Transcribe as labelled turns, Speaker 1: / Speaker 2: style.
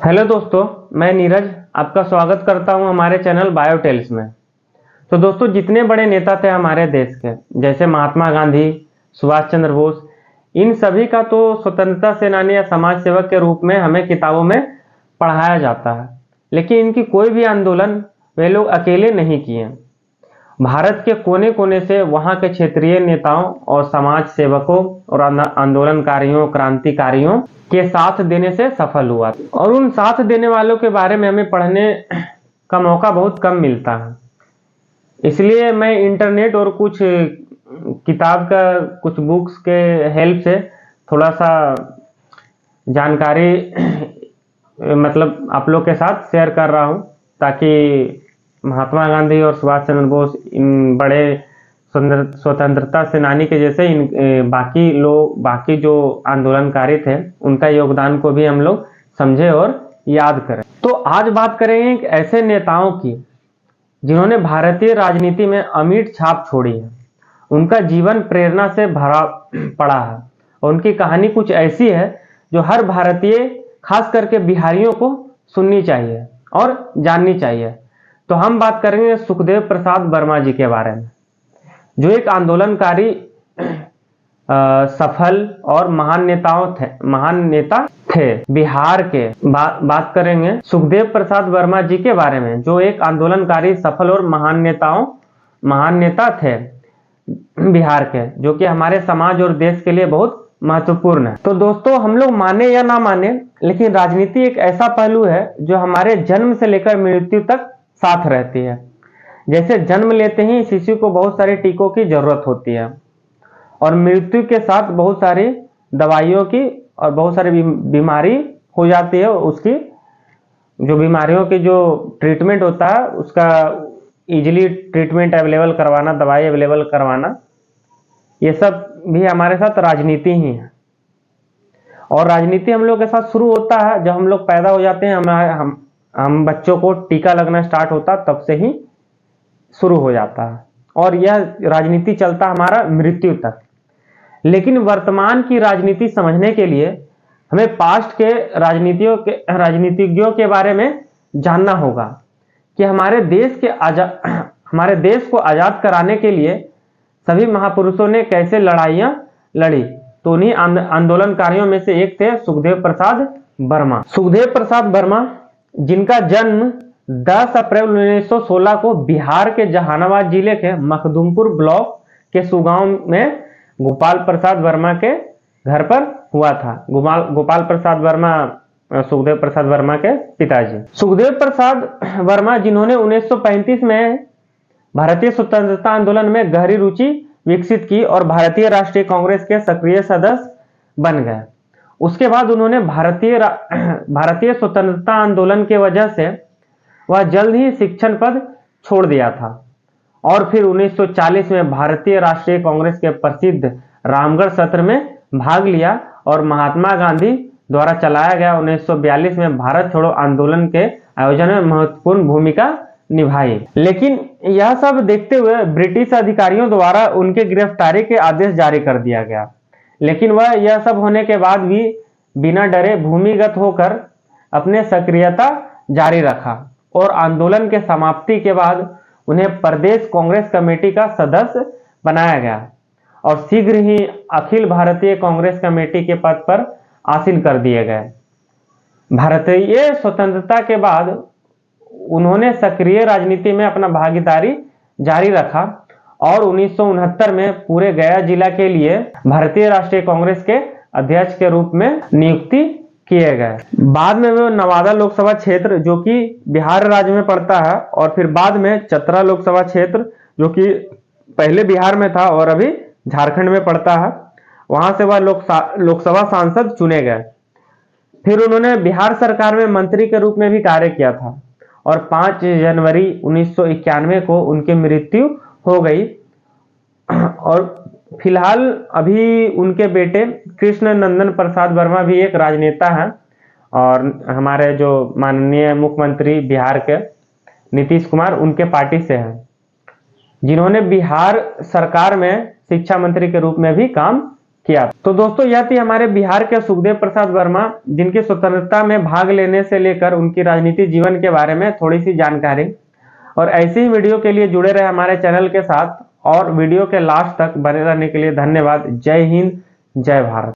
Speaker 1: Hello दोस्तों, मैं नीरज आपका स्वागत करता हूं हमारे चैनल बायोटेल्स में। तो दोस्तों, जितने बड़े नेता थे हमारे देश के, जैसे महात्मा गांधी, सुभाष चंद्र बोस, इन सभी का तो स्वतंत्रता सेनानी या समाज सेवक के रूप में हमें किताबों में पढ़ाया जाता है। लेकिन इनकी कोई भी आंदोलन वे लोग अकेले नहीं किए। भारत के कोने कोने से वहां के क्षेत्रीय नेताओं और समाज सेवकों और आंदोलनकारियों, क्रांतिकारियों के साथ देने से सफल हुआ। और उन साथ देने वालों के बारे में हमें पढ़ने का मौका बहुत कम मिलता है। इसलिए मैं इंटरनेट और कुछ किताब का कुछ बुक्स के हेल्प से थोड़ा सा जानकारी मतलब आप लोग के साथ शेयर कर रहा हूं, ताकि महात्मा गांधी और सुभाष चंद्र बोस, इन बड़े स्वतंत्रता सेनानी के जैसे बाकी जो आंदोलनकारी थे, उनका योगदान को भी हम लोग समझे और याद करें। तो आज बात करेंगे एक ऐसे नेताओं की जिन्होंने भारतीय राजनीति में अमिट छाप छोड़ी है। उनका जीवन प्रेरणा से भरा पड़ा है और उनकी कहानी कुछ ऐसी है जो हर भारतीय, खास करके बिहारियों को सुननी चाहिए और जाननी चाहिए। तो हम बात करेंगे सुखदेव प्रसाद वर्मा जी के बारे में, जो एक आंदोलनकारी, सफल और महान नेता थे बिहार के। बात करेंगे सुखदेव प्रसाद वर्मा जी के बारे में, जो एक आंदोलनकारी, सफल और महान नेता थे बिहार के, जो कि हमारे समाज और देश के लिए बहुत महत्वपूर्ण है। तो दोस्तों, हम लोग माने या ना माने, लेकिन राजनीति एक ऐसा पहलू है जो हमारे जन्म से लेकर मृत्यु तक साथ रहती है। जैसे जन्म लेते ही शिशु को बहुत सारे टीकों की जरूरत होती है और मृत्यु के साथ बहुत सारी दवाइयों की और बहुत सारी बीमारी हो जाती है। उसकी जो बीमारियों की जो ट्रीटमेंट होता है, उसका इजीली ट्रीटमेंट अवेलेबल करवाना, दवाई अवेलेबल करवाना, ये सब भी हमारे साथ राजनीति ही है। और राजनीति हम लोग के साथ शुरू होता है जब हम लोग पैदा हो जाते हैं। हम बच्चों को टीका लगना स्टार्ट होता, तब से ही शुरू हो जाता है और यह राजनीति चलता हमारा मृत्यु तक। लेकिन वर्तमान की राजनीति समझने के लिए हमें पास्ट के राजनीतिज्ञों के बारे में जानना होगा कि हमारे देश को आजाद कराने के लिए सभी महापुरुषों ने कैसे लड़ाइयां लड़ी। तो उन्हीं आंदोलनकारियों में से एक थे सुखदेव प्रसाद वर्मा। सुखदेव प्रसाद वर्मा, जिनका जन्म 10 अप्रैल 1916 को बिहार के जहानाबाद जिले के मखदुमपुर ब्लॉक के सुगांव में गोपाल प्रसाद वर्मा के घर पर हुआ था। गोपाल प्रसाद वर्मा सुखदेव प्रसाद वर्मा के पिताजी। सुखदेव प्रसाद वर्मा, जिन्होंने 1935 में भारतीय स्वतंत्रता आंदोलन में गहरी रुचि विकसित की और भारतीय राष्ट्रीय कांग्रेस के सक्रिय सदस्य बन गए। उसके बाद उन्होंने भारतीय स्वतंत्रता आंदोलन के वजह से वह जल्द ही शिक्षण पद छोड़ दिया था और फिर 1940 में भारतीय राष्ट्रीय कांग्रेस के प्रसिद्ध रामगढ़ सत्र में भाग लिया और महात्मा गांधी द्वारा चलाया गया 1942 में भारत छोड़ो आंदोलन के आयोजन में महत्वपूर्ण भूमिका निभाई। लेकिन यह सब देखते हुए ब्रिटिश अधिकारियों द्वारा उनके गिरफ्तारी के आदेश जारी कर दिया गया। लेकिन वह यह सब होने के बाद भी बिना डरे भूमिगत होकर अपने सक्रियता जारी रखा और आंदोलन के समाप्ति के बाद उन्हें प्रदेश कांग्रेस कमेटी का सदस्य बनाया गया और शीघ्र ही अखिल भारतीय कांग्रेस कमेटी के पद पर आसीन कर दिए गए। भारतीय स्वतंत्रता के बाद उन्होंने सक्रिय राजनीति में अपना भागीदारी जारी रखा और 1969 में पूरे गया जिला के लिए भारतीय राष्ट्रीय कांग्रेस के अध्यक्ष के रूप में नियुक्ति किए गए। बाद में वो नवादा लोकसभा क्षेत्र, जो कि बिहार राज्य में पड़ता है, और फिर बाद में चतरा लोकसभा क्षेत्र, जो कि पहले बिहार में था और अभी झारखंड में पड़ता है, वहां से वह लोकसभा सांसद चुने गए। फिर उन्होंने बिहार सरकार में मंत्री के रूप में भी कार्य किया था और 5 जनवरी 1991 को उनकी मृत्यु हो गई। और फिलहाल अभी उनके बेटे कृष्ण नंदन प्रसाद वर्मा भी एक राजनेता हैं और हमारे जो माननीय मुख्यमंत्री बिहार के नीतीश कुमार, उनके पार्टी से हैं, जिन्होंने बिहार सरकार में शिक्षा मंत्री के रूप में भी काम किया। तो दोस्तों यह थी हमारे बिहार के सुखदेव प्रसाद वर्मा, जिनकी स्वतंत्रता में भाग लेने से लेकर उनकी राजनीतिक जीवन के बारे में थोड़ी सी जानकारी। और ऐसी ही वीडियो के लिए जुड़े रहे हमारे चैनल के साथ, और वीडियो के लास्ट तक बने रहने के लिए धन्यवाद। जय हिंद, जय भारत।